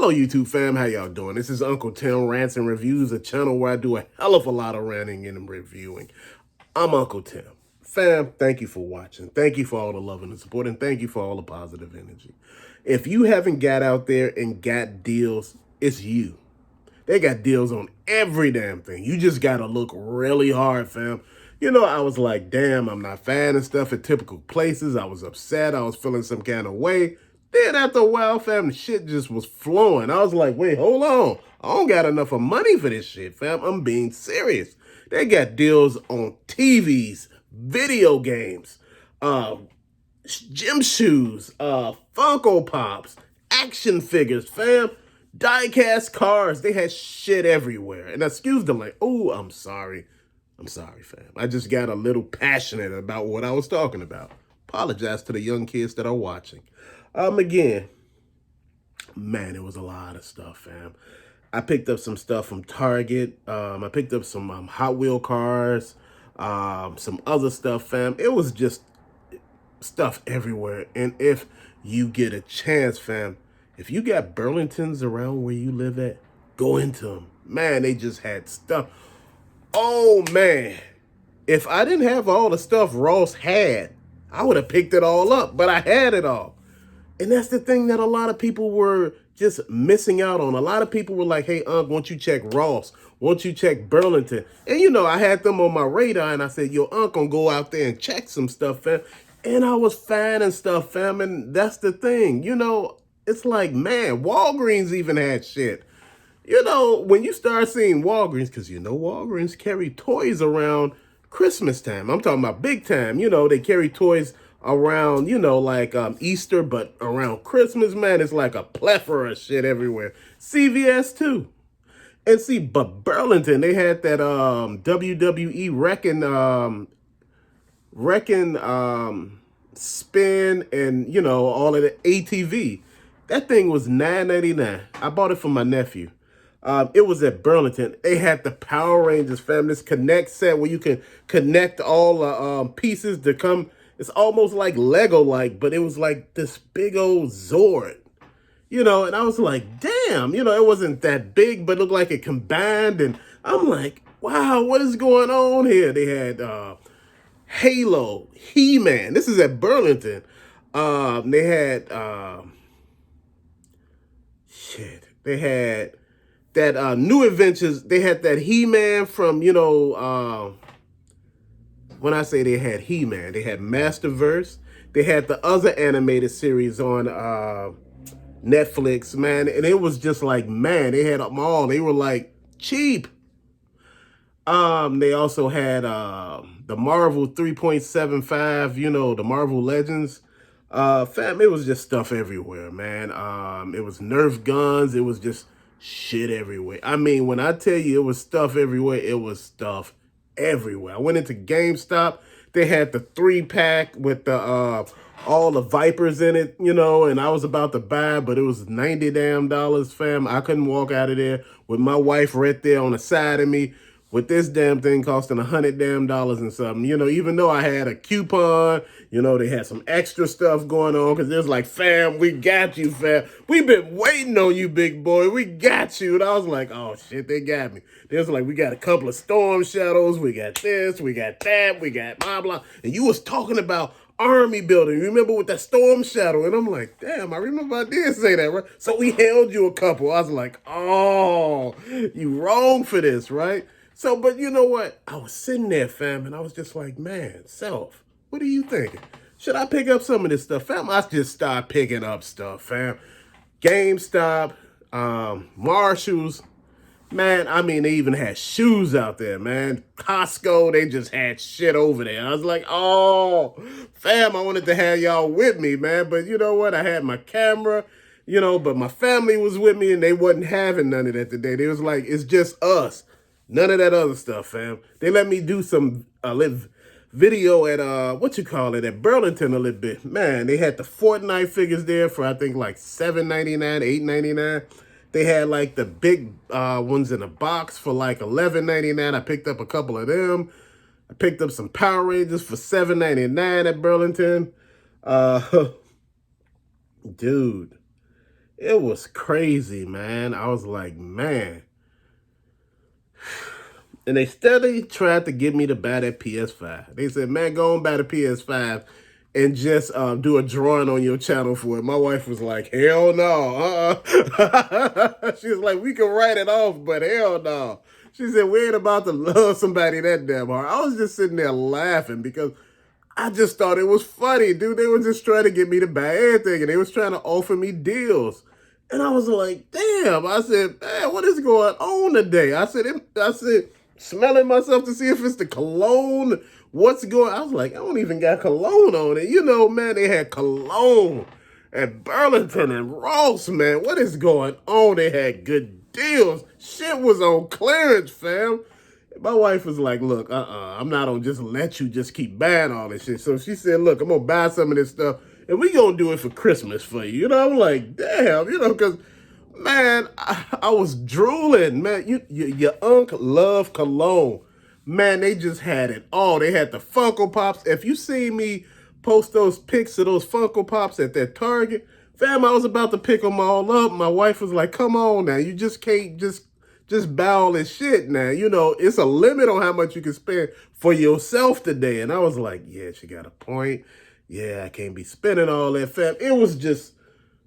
Hello, YouTube fam. How y'all doing? This is Uncle Tim Rants and Reviews, a channel where I do a hell of a lot of ranting and reviewing. I'm Uncle Tim. Fam, thank you for watching. Thank you for all the love and the support, and thank you for all the positive energy. If you haven't got out there and got deals, it's you. They got deals on every damn thing. You just gotta look really hard, fam. I was like, damn, I'm not finding stuff at typical places. I was upset. I was feeling some kind of way. Then after a while, fam, the shit just was flowing. I was like, wait, hold on. I don't got enough of money for this shit, fam. I'm being serious. They got deals on TVs, video games, gym shoes, Funko Pops, action figures, fam, die-cast cars. They had shit everywhere. And excuse them, like, oh, I'm sorry. I'm sorry, fam. I just got a little passionate about what I was talking about. Apologize to the young kids that are watching. Again, man, it was a lot of stuff, fam. I picked up some stuff from Target. I picked up some Hot Wheel cars, some other stuff, fam. It was just stuff everywhere. And if you get a chance, fam, if you got Burlingtons around where you live at, go into them. Man, they just had stuff. Oh, man. If I didn't have all the stuff Ross had, I would have picked it all up, but I had it all. And that's the thing that a lot of people were just missing out on. A lot of people were like, hey, won't you check Ross? Won't you check Burlington? And, I had them on my radar, and I said, yo, gonna go out there and check some stuff, fam. And I was finding stuff, fam, and that's the thing. It's like, man, Walgreens even had shit. When you start seeing Walgreens, because Walgreens carry toys around Christmas time. I'm talking about big time. They carry toys around, like Easter, but around Christmas, man, it's like a plethora of shit everywhere. CVS too. And see, but Burlington, they had that WWE Reckon spin and all of the ATV. That thing was $9.99. I bought it for my nephew. It was at Burlington. They had the Power Rangers, fam. This Connect set where you can connect all the pieces to come. It's almost like Lego-like, but it was like this big old Zord. And I was like, damn, it wasn't that big, but it looked like it combined. And I'm like, wow, what is going on here? They had Halo, He-Man. This is at Burlington. They had, they had that New Adventures. They had that He-Man from, when I say they had He-Man, they had Masterverse. They had the other animated series on Netflix, man. And it was just like, man, they had them all. They were like cheap. They also had the Marvel 3.75, the Marvel Legends. Fam, it was just stuff everywhere, man. It was Nerf guns. It was just shit everywhere. I mean, when I tell you it was stuff everywhere, it was stuff everywhere. I went into GameStop. They had the 3-pack with the all the Vipers in it, and I was about to buy, but it was $90 damn, fam. I couldn't walk out of there with my wife right there on the side of me with this damn thing costing $100 damn and something. Even though I had a coupon, they had some extra stuff going on because there's like, fam, we got you, fam. We've been waiting on you, big boy. We got you. And I was like, oh, shit, they got me. There's like, we got a couple of Storm Shadows. We got this, we got that, we got blah, blah. And you was talking about army building. Remember with that Storm Shadow? And I'm like, damn, I remember I did say that, right? So we held you a couple. I was like, oh, you wrong for this, right? So, but you know what? I was sitting there, fam, and I was just like, man, self, what are you thinking? Should I pick up some of this stuff? Fam, I just started picking up stuff, fam. GameStop, Marshalls. Man, I mean, they even had shoes out there, man. Costco, they just had shit over there. I was like, oh, fam, I wanted to have y'all with me, man. But you know what? I had my camera, but my family was with me, and they wasn't having none of that today. They was like, it's just us. None of that other stuff, fam. They let me do some video at, at Burlington a little bit. Man, they had the Fortnite figures there for, I think, like $7.99, $8.99. They had, like, the big ones in a box for, like, $11.99. I picked up a couple of them. I picked up some Power Rangers for $7.99 at Burlington. Dude, It was crazy, man. I was like, man. And they steadily tried to get me to buy that PS5. They said, man, go and buy the PS5 and just do a drawing on your channel for it. My wife was like, hell no. She was like, we can write it off, but hell no. She said, we ain't about to love somebody that damn hard. I was just sitting there laughing because I just thought it was funny, dude. They were just trying to get me to buy everything, and they was trying to offer me deals. And I was like, damn. I said, man, what is going on today? I said, smelling myself to see if it's the cologne. What's going on? I was like, I don't even got cologne on it. You know, man, they had cologne at Burlington and Ross, man. What is going on? They had good deals. Shit was on clearance, fam. My wife was like, look, I'm not gonna just let you just keep buying all this shit. So she said, look, I'm gonna buy some of this stuff and we gonna do it for Christmas for you. You know, I'm like, damn, you know, because, man, I was drooling, man. Your uncle love cologne. Man, they just had it all. They had the Funko Pops. If you see me post those pics of those Funko Pops at that Target, fam, I was about to pick them all up. My wife was like, come on now, you just can't just buy all this shit now. You know, it's a limit on how much you can spend for yourself today. And I was like, yeah, she got a point. Yeah, I can't be spending all that, fam. It was just,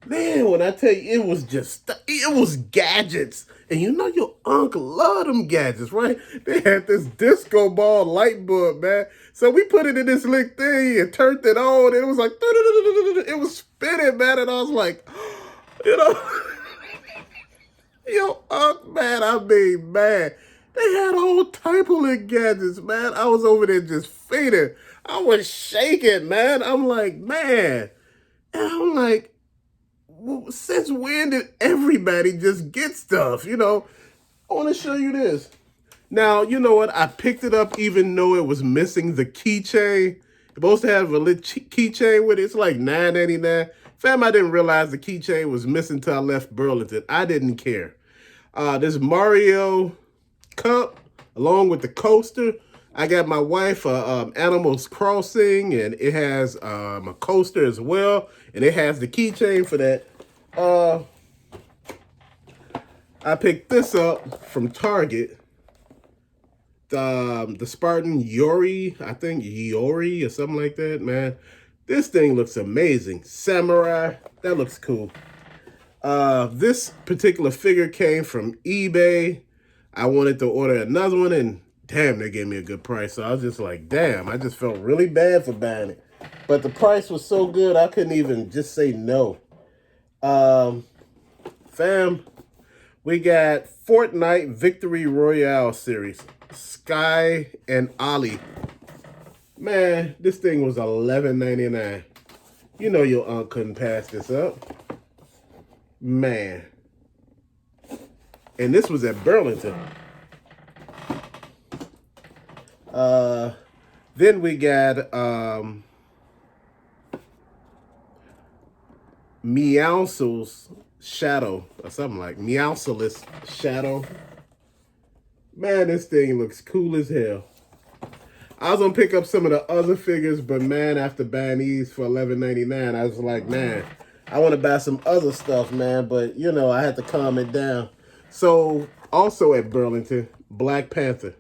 man, when I tell you, it was gadgets. And you know your uncle loved them gadgets, right? They had this disco ball light bulb, man. So we put it in this little thing and turned it on. And it was like, it was spinning, man. And I was like, you know, yo, man, I mean, man. They had all type of little gadgets, man. I was over there just fainting. I was shaking, man. I'm like, man. And I'm like, well, since when did everybody just get stuff? You know, I want to show you this. Now, you know what? I picked it up even though it was missing the keychain. It's supposed to have a little keychain with it. It's like $9.99. Fam, I didn't realize the keychain was missing till I left Burlington. I didn't care. This Mario cup along with the coaster. I got my wife Animals Crossing, and it has a coaster as well, and it has the keychain for that. I picked this up from Target. The Spartan Yori, I think Yori or something like that, man. This thing looks amazing. Samurai, that looks cool. This particular figure came from eBay. I wanted to order another one, and damn, they gave me a good price. So I was just like, damn, I just felt really bad for buying it. But the price was so good, I couldn't even just say no. Fam, we got Fortnite Victory Royale series. Sky and Ollie. Man, this thing was $11.99. You know your aunt couldn't pass this up. Man. And this was at Burlington. Then we got Meowscles Shadow or something like Meowscles Shadow. Man, this thing looks cool as hell. I was gonna pick up some of the other figures, but man, after buying these for $11.99, I was like, man, I want to buy some other stuff, man. But you know, I had to calm it down. So also at Burlington, Black Panther.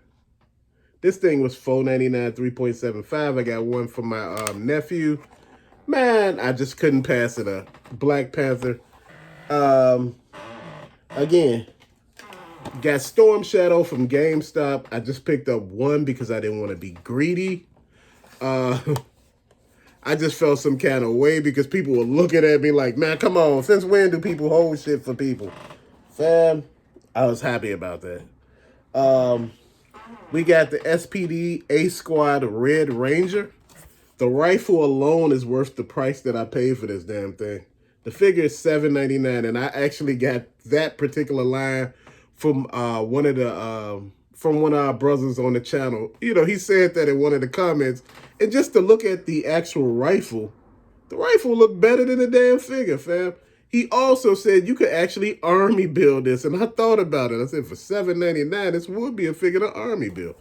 This thing was $4.99, 3.75. I got one for my nephew. Man, I just couldn't pass it up. Black Panther. Again, got Storm Shadow from GameStop. I just picked up one because I didn't want to be greedy. I just felt some kind of way because people were looking at me like, man, come on. Since when do people hold shit for people? Fam, I was happy about that. We got the SPD A-Squad Red Ranger. The rifle alone is worth the price that I paid for this damn thing. The figure is $7.99, and I actually got that particular line from one of our brothers on the channel. You know, he said that in one of the comments. And just to look at the actual rifle, the rifle looked better than the damn figure, fam. He also said you could actually army build this, and I thought about it. I said, for $7.99, this would be a figure to army build.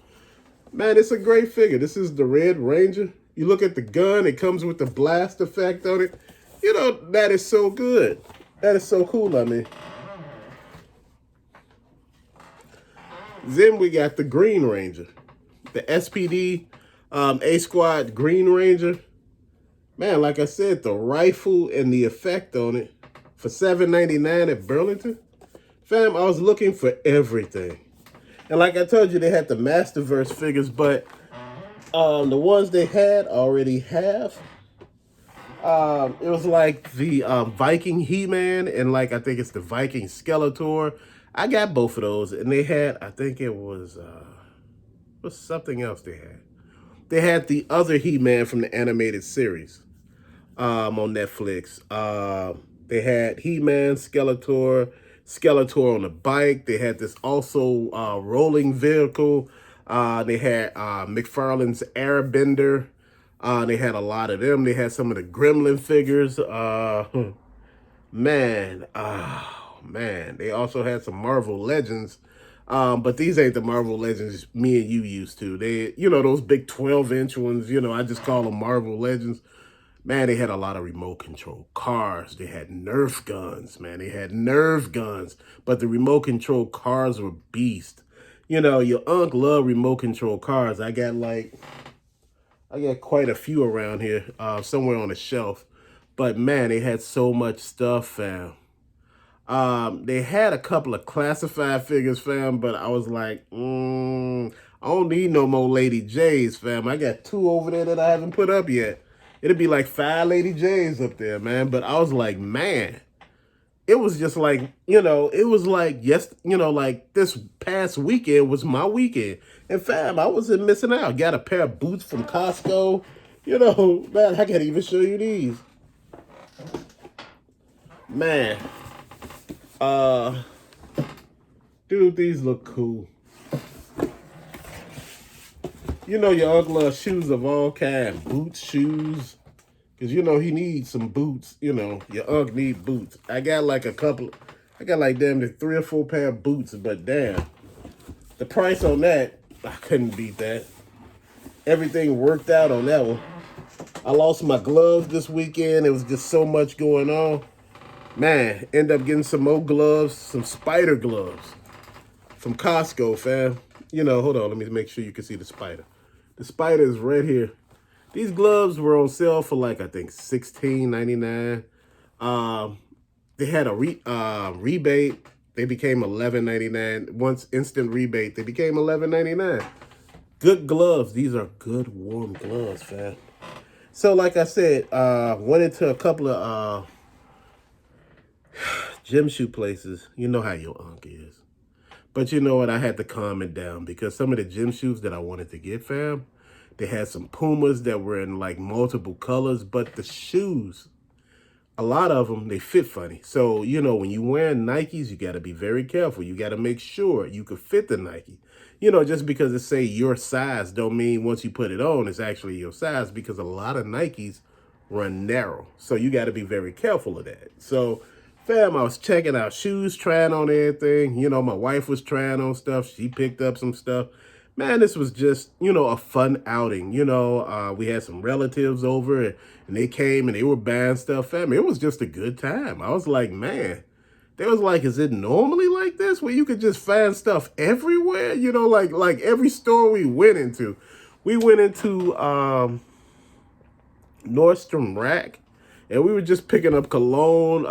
Man, it's a great figure. This is the Red Ranger. You look at the gun, it comes with the blast effect on it. You know, that is so good. That is so cool. I mean, then we got the Green Ranger, the SPD A Squad Green Ranger. Man, like I said, the rifle and the effect on it for $7.99 at Burlington. Fam, I was looking for everything. And like I told you, they had the Masterverse figures, but the ones they had already have. It was like the Viking He-Man and like I think it's the Viking Skeletor. I got both of those, and they had, I think it was something else they had. They had the other He-Man from the animated series on Netflix. They had He-Man, Skeletor on a bike. They had this also rolling vehicle. They had McFarlane's Airbender. They had a lot of them. They had some of the Gremlin figures. Man, man. They also had some Marvel Legends. But these ain't the Marvel Legends me and you used to. They, those big 12-inch ones, I just call them Marvel Legends. Man, they had a lot of remote control cars. They had Nerf guns, man. They had Nerf guns. But the remote control cars were beast. Your unc love remote control cars. I got quite a few around here, somewhere on the shelf. But man, they had so much stuff, fam. They had a couple of classified figures, fam, but I was like, I don't need no more Lady J's, fam. I got two over there that I haven't put up yet. It'd be like 5 Lady J's up there, man. But I was like, man, it was just like, it was like, yes, like this past weekend was my weekend. And fam, I wasn't missing out. Got a pair of boots from Costco. Man, I can't even show you these. Man, dude, these look cool. Your uncle loves shoes of all kinds. Boots, shoes. Because, he needs some boots. Your uncle need boots. I got like damn near 3 or 4 pair of boots. But damn, the price on that, I couldn't beat that. Everything worked out on that one. I lost my gloves this weekend. It was just so much going on. Man, end up getting some more gloves, some spider gloves from Costco, fam. Hold on, let me make sure you can see the spider. The spider is right here. These gloves were on sale for like, I think, $16.99. They had a rebate. They became $11.99. Once instant rebate, they became $11.99. Good gloves. These are good, warm gloves, fam. So, like I said, went into a couple of gym shoe places. You know how your unc is. But you know what? I had to calm it down because some of the gym shoes that I wanted to get, fam, they had some Pumas that were in like multiple colors, but the shoes, a lot of them, they fit funny. So, when you wear Nikes, you got to be very careful. You got to make sure you can fit the Nike. Just because it say your size don't mean once you put it on, it's actually your size because a lot of Nikes run narrow. So you got to be very careful of that. So, fam, I was checking out shoes, trying on everything. My wife was trying on stuff. She picked up some stuff. Man, this was just, a fun outing. We had some relatives over and they came and they were buying stuff. Fam, it was just a good time. I was like, man, they was like, is it normally like this where you could just find stuff everywhere? Like every store we went into. We went into Nordstrom Rack and we were just picking up cologne.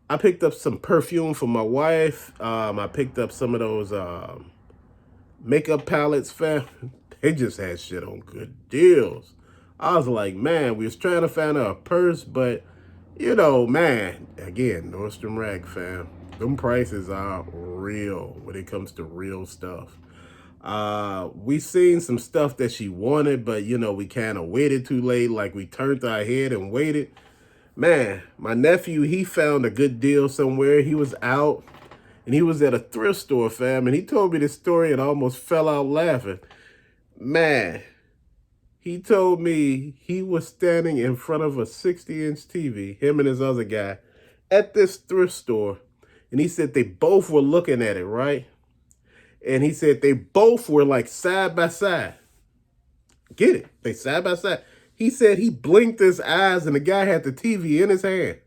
I picked up some perfume for my wife. I picked up some of those makeup palettes, fam. They just had shit on good deals. I was like, man, we was trying to find a purse, but, man, again, Nordstrom Rack, fam. Them prices are real when it comes to real stuff. We seen some stuff that she wanted, but, we kind of waited too late. Like, we turned our head and waited. Man, my nephew, he found a good deal somewhere. He was out. And he was at a thrift store, fam, and he told me this story and I almost fell out laughing. Man, he told me he was standing in front of a 60-inch TV, him and his other guy, at this thrift store. And he said they both were looking at it, right? And he said they both were like side by side. Get it? They side by side. He said he blinked his eyes and the guy had the TV in his hand.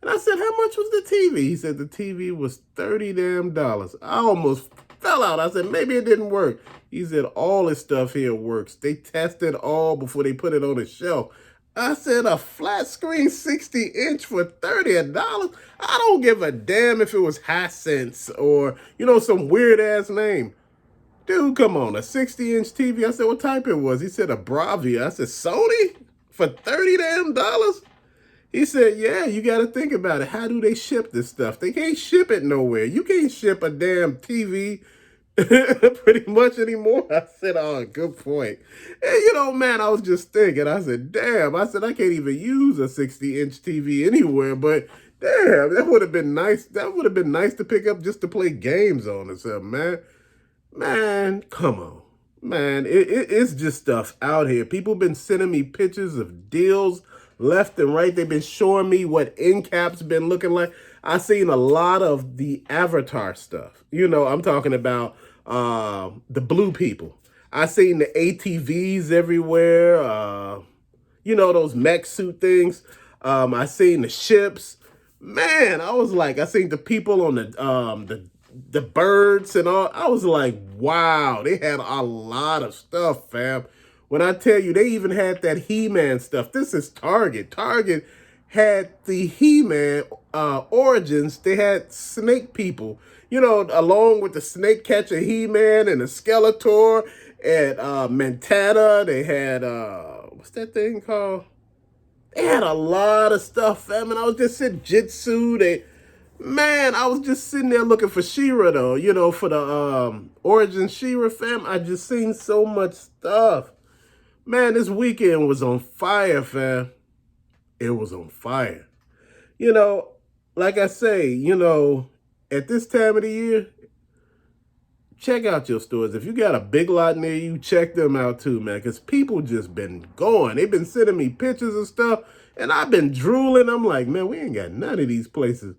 And I said, how much was the TV? He said the TV was $30 damn dollars. I almost fell out. I said, maybe it didn't work. He said, all this stuff here works. They test it all before they put it on the shelf. I said, a flat screen 60-inch for $30? I don't give a damn if it was Hisense or, some weird ass name. Dude, come on, a 60-inch TV. I said, what type it was? He said, a Bravia. I said, Sony? For $30 damn dollars? He said, yeah, you got to think about it. How do they ship this stuff? They can't ship it nowhere. You can't ship a damn TV pretty much anymore. I said, oh, good point. And, man, I was just thinking. I said, damn. I said, I can't even use a 60-inch TV anywhere. But, damn, that would have been nice. That would have been nice to pick up just to play games on or something, man. Man, come on. Man, it's just stuff out here. People been sending me pictures of deals left and right. They've been showing me what end caps been looking like. I seen a lot of the Avatar stuff. I'm talking about the blue people. I seen the ATVs everywhere. Those mech suit things. I seen the ships. Man, I was like, I seen the people on the birds and all. I was like, wow, they had a lot of stuff, fam. When I tell you, they even had that He-Man stuff. This is Target. Target had the He-Man origins. They had snake people, along with the snake catcher He-Man and the Skeletor and Mentata. They had, what's that thing called? They had a lot of stuff, fam. And I was just saying Jitsu. Man, I was just sitting there looking for She-Ra, though, for the origin She-Ra, fam. I just seen so much stuff. Man, this weekend was on fire, fam. It was on fire. Like I say, at this time of the year, check out your stores. If you got a Big Lot near you, check them out too, man, because people just been going. They've been sending me pictures and stuff, and I've been drooling. I'm like, man, we ain't got none of these places.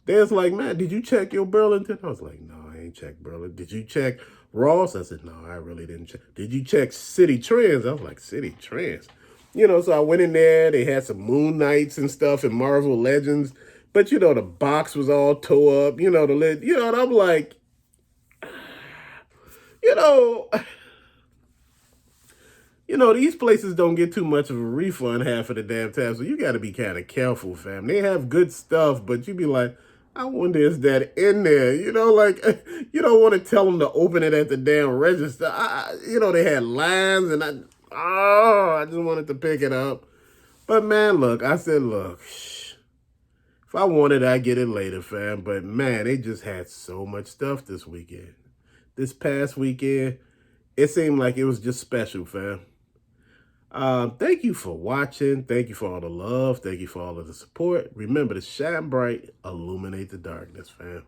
They're like, man, did you check your Burlington? I was like, no, I ain't checked Burlington. Did you check Ross? I said, no, I really didn't check. Did you check City Trends? I was like, City Trends? So I went in there. They had some Moon Knights and stuff and Marvel Legends. But, the box was all tore up. The lid, and I'm like, these places don't get too much of a refund half of the damn time. So you got to be kind of careful, fam. They have good stuff, but you be like, I wonder is that in there? You don't want to tell them to open it at the damn register. They had lines and I just wanted to pick it up. But man, look, I said, look, if I want it, I get it later, fam. But man, they just had so much stuff this weekend. This past weekend, it seemed like it was just special, fam. Thank you for watching. Thank you for all the love. Thank you for all of the support. Remember to shine bright, illuminate the darkness, fam.